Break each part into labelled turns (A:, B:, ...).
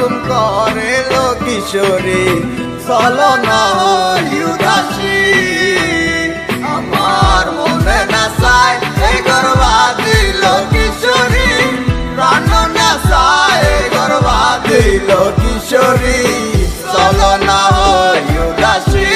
A: বাকুম করে লো কিশোরী, চলো না উদাসী। আমার মনে না চায় এই গর্বা দিল কিশোরী, প্রাণ না চায় গর্বা দিল কিশোরী, চলো না উদাসী।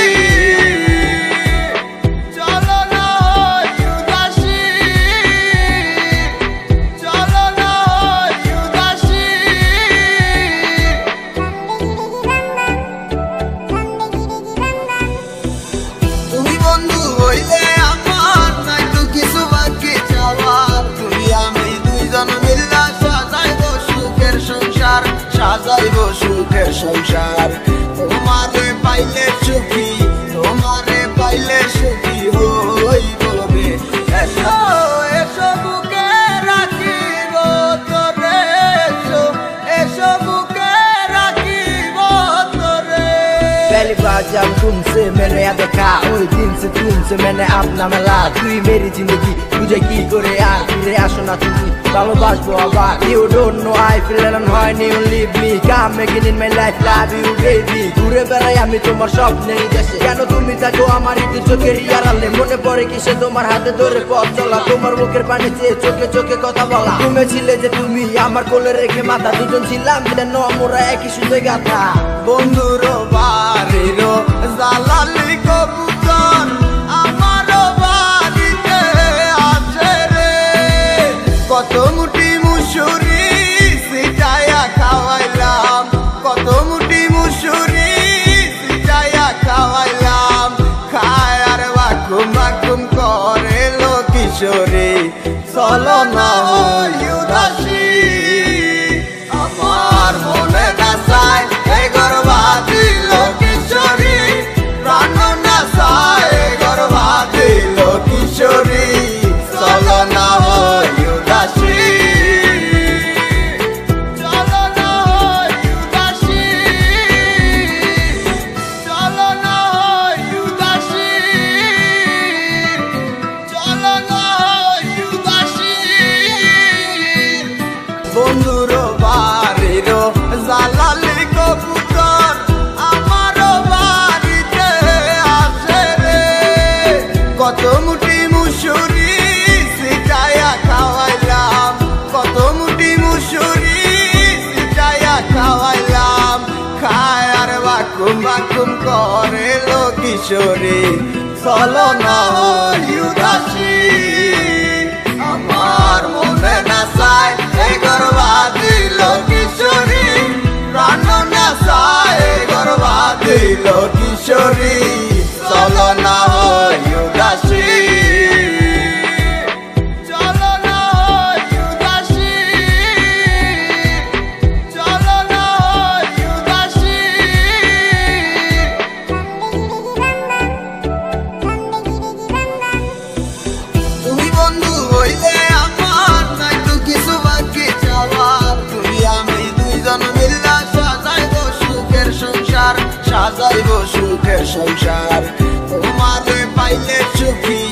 A: সাজাইব সুখের সংসার, তোমারে পাইলে সুখী, তোমারে পাইলে সুখী হইব রে। এসো এসো বুকে রাখিব তোরে, এসো এসো বুকে রাখিব তোরে।
B: पहली बार जब तुमसे मैंने याद देखा, उस दिन से तुमसे मैंने अपना मिला। তুই मेरी जिंदगी, तुझे की করে আর ফিরে আসো না তুমি, ভালোবাসবো আবার। You don't know I feel alone when you leave me, come again in my life, love you baby। ঘুরে বেড়াই আমি তোমার স্বপ্নের দেশে, কেন তুমি থাকো আমার একটু চোখের আড়ালে। মনে পড়ে কিসে তোমার হাতে ধরে পথ চলা, তোমার মুখের পানি চেয়ে চোখে চোখে কথা বলা। তুমি ছিলে যে তুমি আমার কোলে রেখে মাথা, দুজন ছিলাম যেন আমরা একই সুন্দর গাথা।
A: বন্ধুর বাড়ির জালালি কবুতর আমার বাড়িতে আছে রে, কত মুঠি মুসুরি সিটাইয়া খাওয়াইলাম, কত মুঠি মুসুরি সিটাইয়া খাওয়াইলাম। খায় আর বাকুম বাকুম করে লো কিশোরী, চলো না উদাসী। আমার মনে না চায় এই গর্বা দিল কিশোরী, প্রাণ না চায় গর্বা দিল কিশোরী, চলো না উদাসী। চলো না উদাসী, চলো না উদাসী, চলো না উদাসী। বন্ধুর বাড়ির জালালি কবুতর আমার বাড়িতে আছে রে, কত মুঠি মুসুরি সিটাইয়া খাওয়াইলাম, কত মুঠি মুসুরি সিটাইয়া খাওয়াইলাম। খায় আর বাকুম বাকুম করে লো কিশোরী, চলো না উদাসী। আমার মনে না চায় এই গর্বা দিল কিশোরী, প্রাণ না চায় গর্বা দিল কিশোরী, চলো না উদাসী। চলো না উদাসী, চলো না উদাসী। তুমি বন্ধু হইলে আমার নাই তো কিছু বাকি চাওয়ার, তুমি আমি দুইজন মিল্লা সাজাইব সুখের সংসার, সাজাইব সুখের সংসার। তোমারে পাইলে সুখী,